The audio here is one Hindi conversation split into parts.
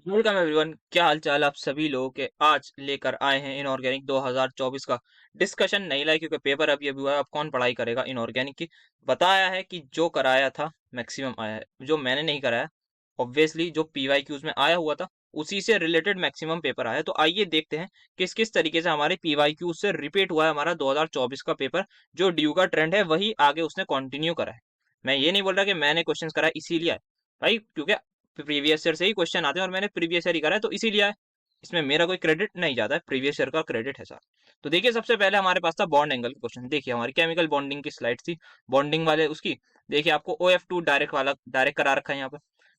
वेलकम एवरीवन, क्या हाल चाल आप सभी लोगों के। आज लेकर आए हैं इनऑर्गेनिक 2024 का डिस्कशन। नहीं लाए क्योंकि पेपर अभी अभी हुआ है, अब कौन पढ़ाई करेगा इनऑर्गेनिक की। बताया है कि जो कराया था मैक्सिमम आया है, जो मैंने नहीं कराया ऑब्वियसली जो पीवाईक्यूज में आया हुआ था उसी से रिलेटेड मैक्सिमम पेपर आया है। तो आइए देखते हैं किस किस तरीके से हमारे पीवाईक्यूज से रिपीट हुआ है हमारा 2024 का पेपर। जो ड्यू का ट्रेंड है वही आगे उसने कंटिन्यू करा है। मैं ये नहीं बोल रहा कि मैंने क्वेश्चन कराया इसीलिए आए भाई, क्योंकि प्रीवियस ईयर से ही क्वेश्चन आते हैं और मैंने प्रीवियस ईयर ही करा है तो इसीलिए आया। इसमें मेरा कोई क्रेडिट नहीं जाता है, प्रीवियस ईयर का क्रेडिट है सर। तो देखिए सबसे पहले हमारे पास था बॉन्ड एंगल का क्वेश्चन। देखिए हमारी केमिकल बॉन्डिंग की स्लाइड थी, बॉन्डिंग वाले उसकी। देखिए आपको OF2 डायरेक्ट वाला डायरेक्ट करा रखा है यहाँ पर,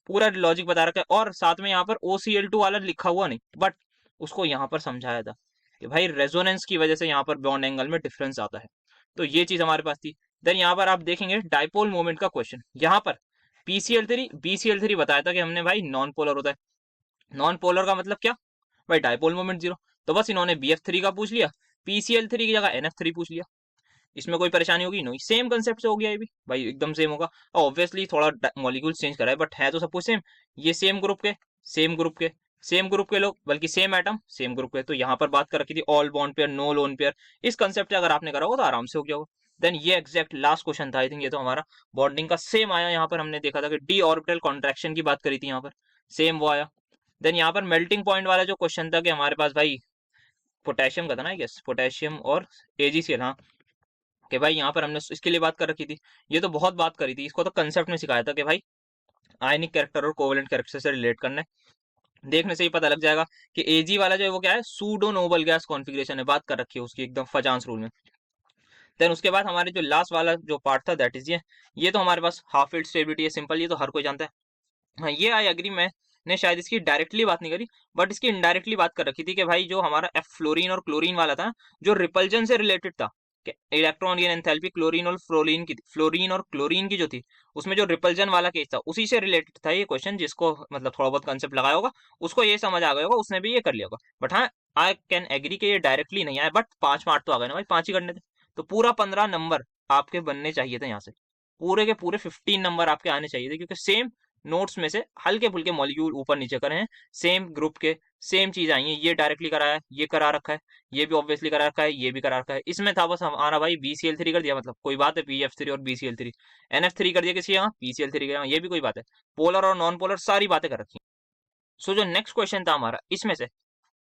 पूरा लॉजिक बता रखा है, और साथ में यहाँ पर OCl2 वाला लिखा हुआ नहीं, बट उसको यहाँ पर समझाया था कि भाई रेजोनेंस की वजह से यहाँ पर बॉन्ड एंगल में डिफरेंस आता है। तो ये चीज हमारे पास थी। देन यहाँ पर आप देखेंगे डाइपोल मोमेंट का क्वेश्चन। यहाँ पर PCl3 BCl3 बताया था कि हमने भाई नॉन पोलर होता है। नॉन पोलर का मतलब क्या भाई, डाइपोल मोमेंट जीरो। तो बस इन्होंने BF3 का पूछ लिया, PCl3 की जगह NF3 पूछ लिया। इसमें कोई परेशानी होगी नहीं, सेम कंसेप्ट से हो गया ये भी भाई, एकदम सेम होगा। ऑब्वियसली थोड़ा मॉलिक्यूल चेंज करा है बट है तो सब कुछ सेम। ये सेम ग्रुप के सेम ग्रुप के सेम ग्रुप के लोग, बल्कि सेम एटम सेम ग्रुप के। तो यहाँ पर बात कर रखी थी all bond pair no lone pair. इस कंसेप्ट से अगर आपने करा हो तो आराम से हो गया होगा। देन ये एग्जैक्ट लास्ट क्वेश्चन था, आई थिंक ये तो हमारा बॉन्डिंग का सेम आया। यहाँ पर हमने देखा था कि डी ऑर्बिटल कॉन्ट्रैक्शन की बात करी थी, यहाँ पर सेम वो आया। देन यहाँ पर मेल्टिंग पॉइंट वाला जो क्वेश्चन था कि हमारे पास भाई पोटेशियम का था ना, यस पोटेशियम और AgCl, हाँ, कि भाई यहाँ पर हमने इसके लिए बात कर रखी थी। ये तो बहुत बात करी थी, इसको तो कंसेप्ट में सिखाया था कि भाई आयनिक कैरेक्टर और कोवेलेंट कैरेक्टर से रिलेट करना है। देखने से ही पता लग जाएगा कि Ag वाला जो है वो क्या है, सूडो नोबल गैस कॉन्फ़िगरेशन है, बात कर रखी है उसकी एकदम फजांस रूल में। देन उसके बाद हमारे जो लास्ट वाला जो पार्ट था दैट इज ये तो हमारे पास हाफ फील्ड स्टेबिलिटी है, सिंपल, ये तो हर कोई जानता है। हाँ ये आई एग्री, मैंने शायद इसकी डायरेक्टली बात नहीं करी बट इसकी इनडायरेक्टली बात कर रखी थी कि भाई जो हमारा F फ्लोरीन और क्लोरीन वाला था, जो रिपल्जन से रिलेटेड था, कि इलेक्ट्रॉन गेन एंथैल्पी क्लोरीन और फ्लोरीन और क्लोरीन की जो थी, उसमें जो रिपल्जन वाला केस था उसी से रिलेटेड था ये क्वेश्चन। जिसको मतलब थोड़ा बहुत कंसेप्ट लगाया होगा उसको ये समझ आ गया होगा, उसने भी ये कर लिया होगा। बट हाँ, आई कैन एग्री कि ये डायरेक्टली नहीं आया, बट 5 मार्क तो आ गए ना भाई, 5 ही करने थे। तो पूरा 15 नंबर आपके बनने चाहिए थे यहाँ से, पूरे के पूरे 15 नंबर आपके आने चाहिए थे, क्योंकि सेम नोट्स में से हल्के फुल्के मॉलिक्यूल ऊपर नीचे करे हैं, सेम ग्रुप के सेम चीज आई है। ये डायरेक्टली कराया है, ये करा रखा है, ये भी ऑब्वियसली करा रखा है, ये भी करा रखा है। इसमें था बस हमारा भाई BCl3 कर दिया, मतलब कोई बात है, PF3 और BCl3। NF3 कर दिया किसी यहाँ, PCl3 के यहाँ, ये भी कोई बात है। पोलर और नॉन पोलर सारी बातें कर रखी। सो जो नेक्स्ट क्वेश्चन था हमारा, इसमें से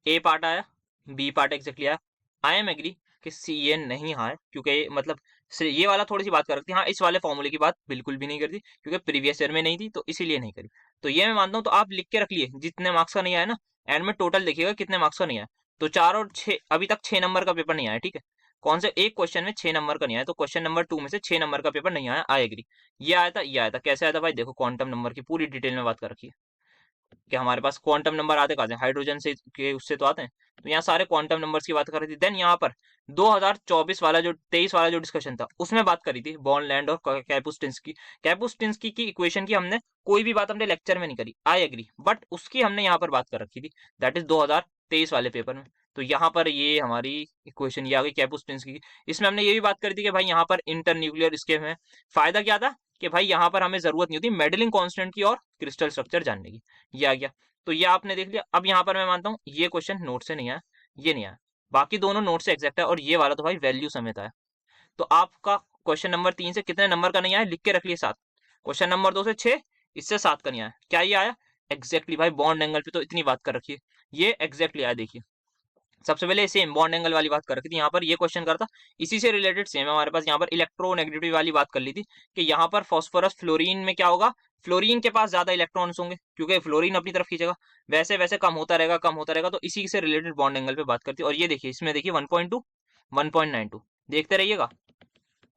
A पार्ट आया, B पार्ट एग्जैक्टली आया। आई एम एग्री कि ये नहीं आया, क्योंकि मतलब ये वाला थोड़ी सी बात कर रखी थी, हाँ इस वाले फॉर्मूले की बात बिल्कुल भी नहीं करती क्योंकि प्रीवियस ईयर में नहीं थी, तो इसीलिए नहीं करी। तो ये मैं मानता हूँ, तो आप लिख के रख लिए जितने मार्क्स का नहीं आया ना, एंड में टोटल देखिएगा कितने मार्क्स का नहीं आया। तो 4 और 6, अभी तक 6 नंबर का पेपर नहीं आया, ठीक है। कौन से एक क्वेश्चन में 6 नंबर का नहीं आया, तो क्वेश्चन नंबर 2 में से 6 नंबर का पेपर नहीं आया, आई एग्री। ये आया था, ये आया था, कैसे आया था भाई, देखो क्वांटम नंबर की पूरी डिटेल में बात कर रखी है कि हमारे पास क्वांटम नंबर आते कहाँ से, हाइड्रोजन से के उससे तो आते हैं। तो यहाँ सारे क्वांटम नंबर्स की बात कर रही थी। देन यहाँ पर 2024 वाला जो 23 वाला जो डिस्कशन था उसमें बात करी थी बॉर्नलैंड और कैपुस्टिन्स्की की इक्वेशन की। हमने कोई भी बात अपने लेक्चर में नहीं करी, आई एग्री, बट उसकी हमने यहाँ पर बात कर रखी थी, दैट इज 2023 वाले पेपर में। तो यहाँ पर ये हमारी इक्वेशन ये आ गई कैपुस्टिन्स्की की। इसमें हमने ये भी बात करी थी कि भाई यहाँ पर इंटर न्यूक्लियर इसके में फायदा क्या था, कि भाई यहाँ पर हमें जरूरत नहीं होती मेडलिंग कांस्टेंट की और क्रिस्टल स्ट्रक्चर जानने की। ये आ गया, तो ये आपने देख लिया। अब यहाँ पर मैं मानता हूँ ये क्वेश्चन नोट से नहीं आया, ये नहीं आया, बाकी दोनों नोट से एग्जैक्ट है, और ये वाला तो भाई वैल्यू समेत आया। तो आपका क्वेश्चन नंबर 3 से कितने नंबर का नहीं आया, लिख के रख लिए 7। क्वेश्चन नंबर 2 से 6, इससे 7 का नहीं आया। क्या ये आया एग्जैक्टली भाई, बॉन्ड एंगल पे तो इतनी बात कर रखी है, ये एग्जैक्टली आया। देखिए सबसे पहले सेम बॉन्ड एंगल वाली बात कर रखी थी, यहाँ पर ये क्वेश्चन करता इसी से रिलेटेड सेम है हमारे पास। यहाँ पर इलेक्ट्रोनेगेटिविटी वाली बात कर ली थी कि यहाँ पर फॉस्फोरस फ्लोरीन में क्या होगा, फ्लोरीन के पास ज्यादा इलेक्ट्रॉन्स होंगे क्योंकि फ्लोरीन अपनी तरफ खींचेगा, वैसे वैसे कम होता रहेगा कम होता रहेगा। तो इसी से रिलेटेड बॉन्ड एंगल पे बात करती है। और ये देखिए इसमें देखिए 1.2 1.92 देखते रहिएगा,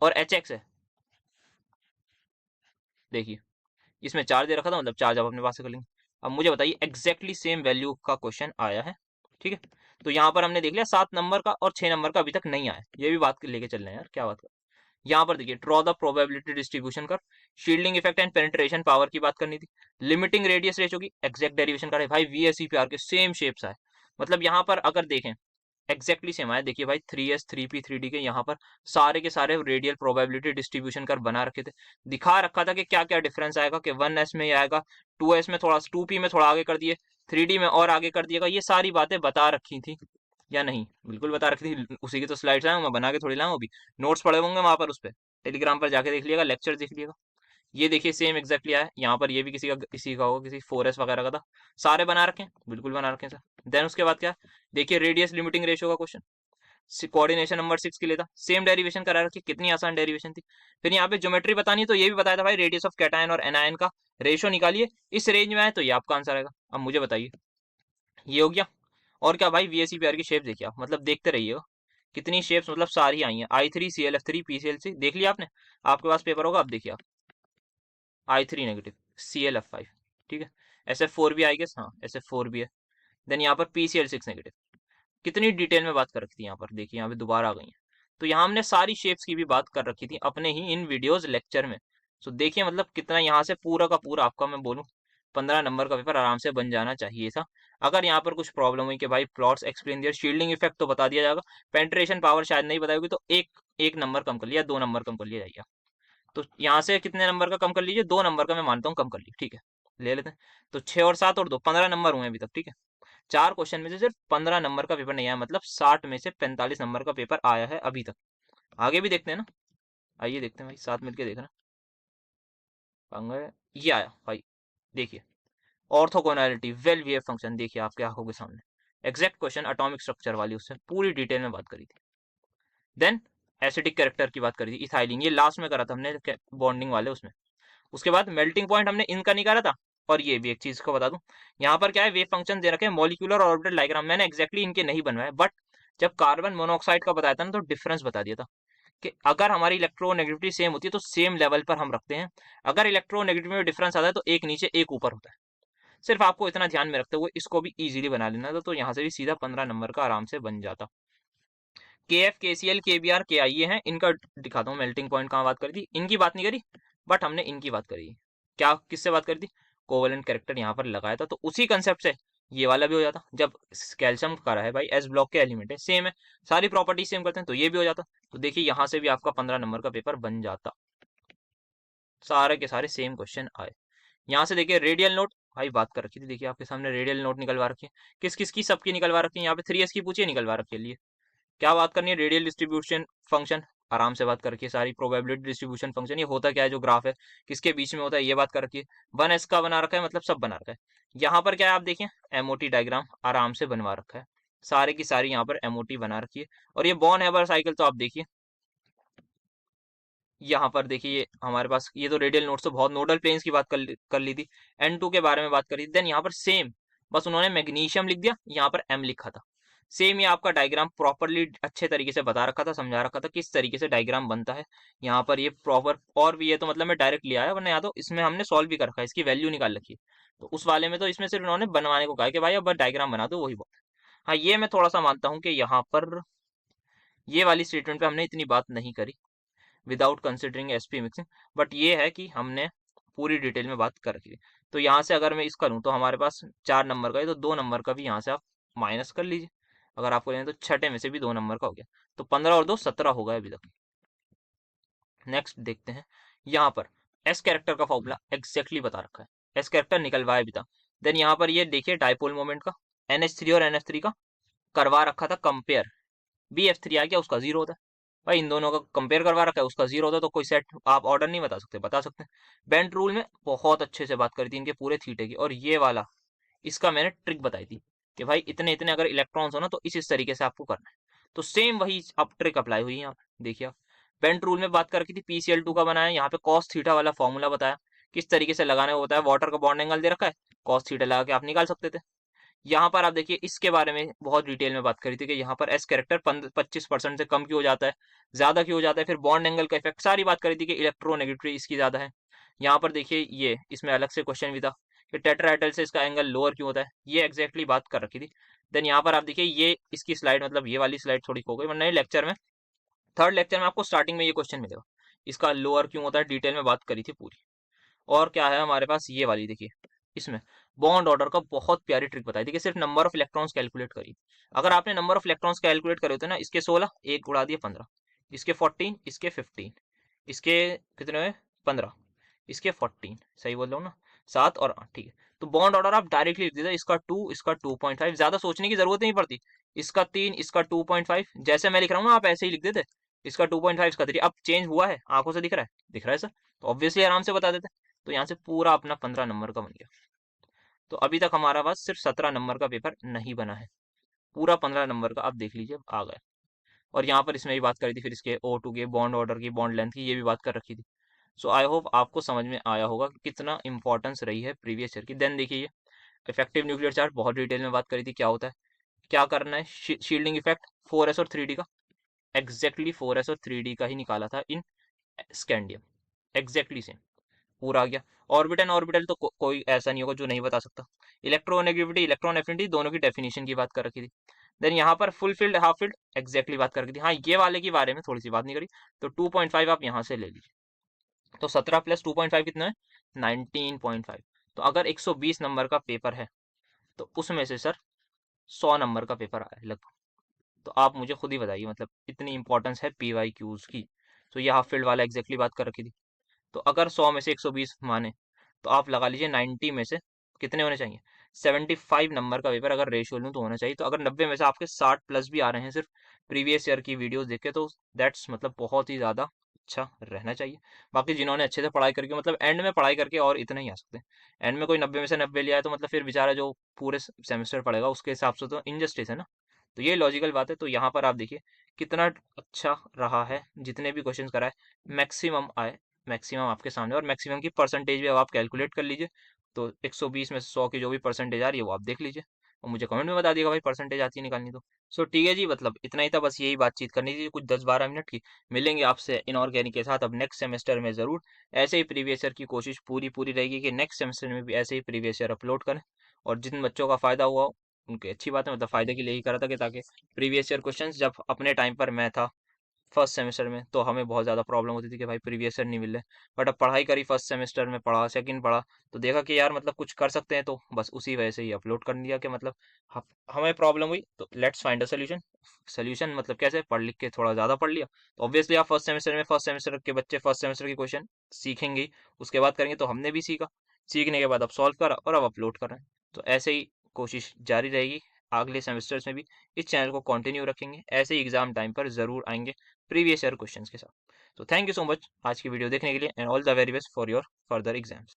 और HX है, देखिए इसमें चार्ज दे रखा था, मतलब चार्ज आप अपने पास से कर लेंगे। अब मुझे बताइए एग्जैक्टली सेम वैल्यू का क्वेश्चन आया है, ठीक है। तो यहाँ पर हमने देख लिया 7 नंबर का और 6 नंबर का अभी तक नहीं आया, ये भी बात लेके चल रहे हैं यार, क्या बात कर। यहाँ पर देखिए ड्रॉ द प्रोबेबिलिटी डिस्ट्रीब्यूशन कर, shielding effect and penetration power की बात करनी थी, लिमिटिंग रेडियस रेशो की एग्जैक्ट डेरिवेशन करे भाई, VSEPR के सेम शेप्स आए। मतलब यहाँ पर अगर देखें एग्जैक्टली सेम आया। देखिए भाई 3s 3p 3d के यहाँ पर सारे के सारे रेडियल प्रोबेबिलिटी डिस्ट्रीब्यूशन कर बना रखे थे, दिखा रखा था कि क्या क्या डिफरेंस आएगा, कि 1s में ये आएगा, 2s में थोड़ा 2p में थोड़ा आगे कर दिए, 3D में और आगे कर दिएगा। ये सारी बातें बता रखी थी या नहीं? बिल्कुल बता रखी थी, उसी की तो स्लाइड्स हैं, मैं बना के थोड़ी लाऊं, अभी नोट्स पड़े होंगे वहां पर, उस पर टेलीग्राम पर जाके देख लिएगा, लेक्चर देख लिएगा। ये देखिए सेम एग्जैक्टली आया यहाँ पर, ये भी किसी का होगा, किसी 4S वगैरह का था। सारे बना रखे हैं, बिल्कुल बना रखे हैं सर। देन उसके बाद क्या, देखिए रेडियस लिमिटिंग रेशियो का क्वेश्चन, कोऑर्डिनेशन नंबर 6 के लिए था, सेम डेरिवेशन करा रखी, कितनी आसान डेरिवेशन थी। फिर यहाँ पे ज्योमेट्री बतानी है, तो ये भी बताया था भाई, रेडियस ऑफ कैटायन और एनायन का रेशियो निकालिए, इस रेंज में आए तो ये आपका आंसर आएगा। अब मुझे बताइए, ये हो गया। और क्या भाई, VSEPR की शेप देखिए आप, मतलब देखते रहिएगा, कितनी शेप्स मतलब सारी आई हैं। I3 ClF3 PCl3 देख लिया आपने, आपके पास पेपर होगा, अब देखिए आप, I3 नेगेटिव, ClF5, ठीक है, SF4 भी आई गेस, हाँ SF4 भी है। देन यहाँ पर PCl6 नेगेटिव। कितनी डिटेल में बात कर रखी थी यहाँ पर, देखिए यहाँ पे दोबारा आ गई है। तो यहाँ हमने सारी शेप्स की भी बात कर रखी थी अपने ही इन वीडियोस लेक्चर में। सो देखिए मतलब कितना यहाँ से पूरा का पूरा आपका मैं बोलूँ 15 नंबर का पेपर आराम से बन जाना चाहिए था। अगर यहाँ पर कुछ प्रॉब्लम हुई कि भाई प्लॉट्स एक्सप्लेन दिया, शील्डिंग इफेक्ट तो बता दिया जाएगा, पेंट्रेशन पावर शायद नहीं बताई होगी, तो एक एक नंबर कम कर लिया, 2 नंबर कम कर लिया जाएगा। तो यहाँ से कितने नंबर का कम कर लीजिए, 2 नंबर का मैं मानता हूँ कम कर लीजिए, ठीक है, ले लेते हैं। तो 6 और 7 और 2, 15 नंबर हुए अभी तक, ठीक है। 4 क्वेश्चन में से सिर्फ 15 नंबर का पेपर नहीं आया, मतलब 60 में से 45 नंबर का पेपर आया है अभी तक। आगे भी देखते हैं ना, आइए देखते हैं भाई, साथ मिलके देखना। ये आया भाई, देखिए ऑर्थोगोनैलिटी वेल बिहेव फंक्शन, देखिए आपके आंखों के सामने एग्जैक्ट क्वेश्चन, एटॉमिक स्ट्रक्चर वाली, उससे पूरी डिटेल में बात करी थी। देन एसिडिक कैरेक्टर की बात करी थी, इथाइलिन, ये लास्ट में करा था हमने बॉन्डिंग वाले उसमें। उसके बाद मेल्टिंग पॉइंट हमने इनका नहीं करा था। और ये भी एक चीज को बता दूं, यहाँ पर क्या है, वेव फंक्शन दे रखे हैं, मॉलिक्यूलर ऑर्बिटल डायग्राम मैंने एग्जैक्टली इनके नहीं बनवाए, बट जब कार्बन मोनोऑक्साइड का बताया था ना, तो डिफरेंस बता दिया था कि अगर हमारी इलेक्ट्रोनेगेटिविटी सेम होती है तो सेम लेवल पर हम रखते हैं, अगर इलेक्ट्रोनेगेटिविटी में डिफरेंस आता है तो एक नीचे एक ऊपर होता है। सिर्फ आपको इतना ध्यान में रखते हुए इसको भी इजीली बना लेना था, तो यहाँ से भी सीधा 15 नंबर का आराम से बन जाता। KF KCl KBr KI ये हैं, इनका दिखाता हूँ मेल्टिंग पॉइंट कहाँ बात करी थी, इनकी बात नहीं करी, बट हमने इनकी बात करी। क्या किससे बात करी थी, कोवेलेंट कैरेक्टर यहाँ पर लगाया था, तो उसी कंसेप्ट से ये वाला भी हो जाता। जब कैल्शियम का रहा है भाई, S ब्लॉक के एलिमेंट है, सेम है, सारी प्रॉपर्टी सेम करते हैं, तो ये भी हो जाता। तो देखिए यहाँ से भी आपका 15 नंबर का पेपर बन जाता, सारे के सारे सेम क्वेश्चन आए। यहाँ से देखिए रेडियल नोट, भाई बात कर रखी थी, देखिए आपके सामने रेडियल नोट निकलवा रखी है, किस किस की, सबकी निकलवा रखी है। यहाँ पे 3S की पूछिए, निकलवा रखी है। लिए क्या बात करनी है, रेडियल डिस्ट्रीब्यूशन फंक्शन, आराम से बात कर रखी है सारी। प्रोबेबिलिटी डिस्ट्रीब्यूशन फंक्शन, ये होता क्या है, जो ग्राफ है किसके बीच में होता है, ये बात कर रखी है। 1S का बना रखा है, मतलब सब बना रखा है। यहाँ पर क्या है, आप देखिए MOT डायग्राम आराम से बनवा रखा है, सारे की सारी यहाँ पर MOT बना रखी है। और ये बॉर्न हैबर साइकिल तो आप देखिए, यहाँ पर देखिए ये हमारे पास, ये तो रेडियल नोट्स, तो बहुत नोडल प्लेन्स की बात कर ली थी, N2 के बारे में बात करी थी। देन यहाँ पर सेम, बस उन्होंने मैग्नीशियम लिख दिया, यहाँ पर M लिखा था। सेम ये आपका डायग्राम प्रॉपरली अच्छे तरीके से बता रखा था, समझा रखा था किस तरीके से डायग्राम बनता है। यहाँ पर ये प्रॉपर, और भी ये तो मतलब मैं डायरेक्ट लिया है, वरना यहाँ तो इसमें हमने सॉल्व भी कर रखा है, इसकी वैल्यू निकाल रखी है। तो उस वाले में तो इसमें सिर्फ उन्होंने बनवाने को कहा है कि भाई अब डायग्राम बना दो, वही बात। हाँ ये मैं थोड़ा सा मानता हूँ कि यहाँ पर ये वाली स्टेटमेंट पे हमने इतनी बात नहीं करी, without considering SP mixing, but ये है कि हमने पूरी डिटेल में बात कर रखी थी। तो यहाँ से अगर मैं इसका लूँ तो हमारे पास 4 नंबर का है, तो 2 नंबर का भी यहाँ से आप माइनस कर लीजिए, अगर आपको लेना तो छठे में से भी 2 नंबर का हो गया, तो 15 और 2 17 हो गया अभी तक। नेक्स्ट देखते हैं, यहाँ पर S कैरेक्टर का फॉर्मूला एग्जैक्टली बता रखा है, S कैरेक्टर निकलवाया भी था। देन यहाँ पर ये देखिए डायपोल मोमेंट का, NH3 और NF3 का करवा रखा था कंपेयर, BF3 आ गया, उसका 0 होता है। भाई इन दोनों का कंपेयर करवा रखा है, उसका 0 होता है, तो कोई सेट आप ऑर्डर नहीं बता सकते, बता सकते हैं। बेंट रूल में बहुत अच्छे से बात करी थी इनके पूरे थीटे की, और ये वाला इसका मैंने ट्रिक बताई थी कि भाई इतने इतने अगर इलेक्ट्रॉन्स हो ना, तो इस तरीके से आपको करना है। तो सेम वही अब ट्रिक अप्लाई हुई है यहाँ पे, देखिए आप। बेंट रूल में बात कर रखी थी, PCl2 का बनाया, यहाँ पे कॉस थीटा वाला फॉर्मूला बताया किस तरीके से लगाना होता है। वाटर का बॉन्ड एंगल दे रखा है, कॉस थीटा लगा के आप निकाल सकते थे। यहाँ पर आप देखिए इसके बारे में बहुत डिटेल में बात करी थी कि यहाँ पर S कैरेक्टर 25% से कम क्यों हो जाता है, ज्यादा क्यों हो जाता है, फिर बॉन्ड एंगल का इफेक्ट, सारी बात करी थी कि इलेक्ट्रोनेगेटिविटी इसकी ज्यादा है। यहाँ पर देखिए ये इसमें अलग से क्वेश्चन भी था कि टेट्राहेड्रल से इसका एंगल लोअर क्यों होता है, ये एग्जैक्टली बात कर रखी थी। देन यहाँ पर आप देखिए ये इसकी स्लाइड, मतलब ये वाली स्लाइड थोड़ी खो गई, वरना लेक्चर में, थर्ड लेक्चर में आपको स्टार्टिंग में ये क्वेश्चन मिलेगा, इसका लोअर क्यों होता है, डिटेल में बात करी थी पूरी। और क्या है हमारे पास, ये वाली देखिए, इसमें बॉन्ड ऑर्डर का बहुत प्यारी ट्रिक बताई थी कि सिर्फ नंबर ऑफ इलेक्ट्रॉन्स कैलकुलेट करिए। अगर आपने नंबर ऑफ इलेक्ट्रॉन्स कैलकुलेट करे होते ना, इसके 16, एक उड़ा दिए 15, इसके 14, इसके 15, इसके कितने हुए 15, इसके 14, सही बोल रहा हूँ ना, 7 और 8, ठीक है। तो बॉन्ड ऑर्डर आप डायरेक्टली लिख देते, इसका 2, इसका 2.5, ज्यादा सोचने की जरूरत नहीं पड़ती। इसका 3, इसका 2.5, जैसे मैं लिख रहा हूँ ना आप ऐसे ही लिख देते। इसका 2.5, इसका 3। अब चेंज हुआ है, आंखों से दिख रहा है, दिख रहा है सर, तो ऑब्वियसली आराम से बता देते। तो यहाँ से पूरा अपना 15 नंबर का बन गया। तो अभी तक हमारा पास सिर्फ 17 नंबर का पेपर नहीं बना है, पूरा 15 नंबर का आप देख लीजिए आ गया। और यहाँ पर इसमें भी बात करी थी, फिर इसके O2 के बॉन्ड ऑर्डर की, बॉन्ड लेंथ की, ये भी बात कर रखी थी। सो आई होप आपको समझ में आया होगा कि कितना इंपॉर्टेंस रही है प्रीवियस ईयर की। देन देखिए इफेक्टिव न्यूक्लियर चार्ज, बहुत डिटेल में बात करी थी क्या होता है, क्या करना है। शील्डिंग इफेक्ट 4s और 3d का, एग्जैक्टली 4s और 3d का ही निकाला था इन स्कैंडियम, एग्जैक्टली सेम पूरा आ गया। ऑर्बिटल ऑर्बिटल तो कोई ऐसा नहीं होगा जो नहीं बता सकता। इलेक्ट्रोनेगेटिविटी, इलेक्ट्रॉन एफिनिटी, दोनों की डेफिनेशन की बात कर रखी थी। देन यहाँ पर full field, half field, exactly बात कर रखी थी। हाँ, ये वाले के बारे में थोड़ी सी बात नहीं करी, तो 2.5 आप यहाँ से ले लीजिए। तो 17 प्लस 2.5 कितना है, 19.5। तो अगर 120 नंबर का पेपर है तो उसमें से सर 100 नंबर का पेपर आया है लगभग। तो आप मुझे खुद ही बताइए, मतलब इतनी इंपॉर्टेंस है PYQs की। तो ये हाफ फील्ड वाला एग्जैक्टली बात कर रखी थी। तो अगर 100 में से 120 माने तो आप लगा लीजिए 90 में से कितने होने चाहिए, 75 नंबर का पेपर अगर रेशियो लूँ तो होना चाहिए। तो अगर 90 में से आपके 60 प्लस भी आ रहे हैं सिर्फ प्रीवियस ईयर की वीडियोस देख के, तो दैट्स मतलब बहुत ही ज़्यादा अच्छा रहना चाहिए। बाकी जिन्होंने अच्छे से पढ़ाई करके, मतलब एंड में पढ़ाई करके और इतना ही आ सकते हैं। एंड में कोई 90 में से 90 लिया है तो मतलब फिर बेचारा जो पूरे सेमेस्टर पढ़ेगा उसके हिसाब से तो इनजस्टिस है ना। तो ये लॉजिकल बात है। तो यहाँ पर आप देखिए कितना अच्छा रहा है, जितने भी क्वेश्चन कराए मैक्सिमम आए, मैक्सिमम आपके सामने। और मैक्सिमम की परसेंटेज भी अब आप कैलकुलेट कर लीजिए। तो 120 में से 100 की जो भी परसेंटेज आ रही है वो आप देख लीजिए, और मुझे कमेंट में बता दिएगा भाई परसेंटेज आती है निकालनी तो। सो ठीक है जी, मतलब इतना ही था, बस यही बातचीत करनी थी कुछ 10-12 मिनट की। मिलेंगे आपसे इनऑर्गेनिक के साथ अब नेक्स्ट सेमेस्टर में ज़रूर। ऐसे ही प्रीवियस ईयर की कोशिश पूरी पूरी रहेगी कि नेक्स्ट सेमेस्टर में भी ऐसे ही प्रीवियस ईयर अपलोड करें। और जिन बच्चों का फ़ायदा हुआ उनकी अच्छी बात है, मतलब फ़ायदे के लिए ही करा था कि ताकि प्रीवियस ईयर क्वेश्चन, जब अपने टाइम पर मैं था फर्स्ट सेमेस्टर में तो हमें बहुत ज़्यादा प्रॉब्लम होती थी कि भाई प्रीवियस ईयर नहीं मिल रहे। बट अब पढ़ाई करी, फर्स्ट सेमेस्टर में पढ़ा, सेकंड पढ़ा, तो देखा कि यार मतलब कुछ कर सकते हैं, तो बस उसी वजह से ही अपलोड कर दिया कि मतलब हमें प्रॉब्लम हुई तो let's find a solution. Solution मतलब कैसे, पढ़ लिख के थोड़ा ज़्यादा पढ़ लिया तो ऑब्वियसली आप फर्स्ट सेमेस्टर में, फर्स्ट सेमेस्टर के बच्चे फर्स्ट सेमेस्टर के क्वेश्चन सीखेंगे ही, उसके बाद करेंगे। तो हमने भी सीखा, सीखने के बाद अब सॉल्व करा और अब अपलोड कर रहे हैं। तो ऐसे ही कोशिश जारी रहेगी अगले सेमेस्टर्स में भी। इस चैनल को कंटिन्यू रखेंगे, ऐसे ही एग्जाम टाइम पर जरूर आएंगे प्रीवियस ईयर क्वेश्चंस के साथ। तो थैंक यू सो मच आज की वीडियो देखने के लिए, and all the very best for your further exams.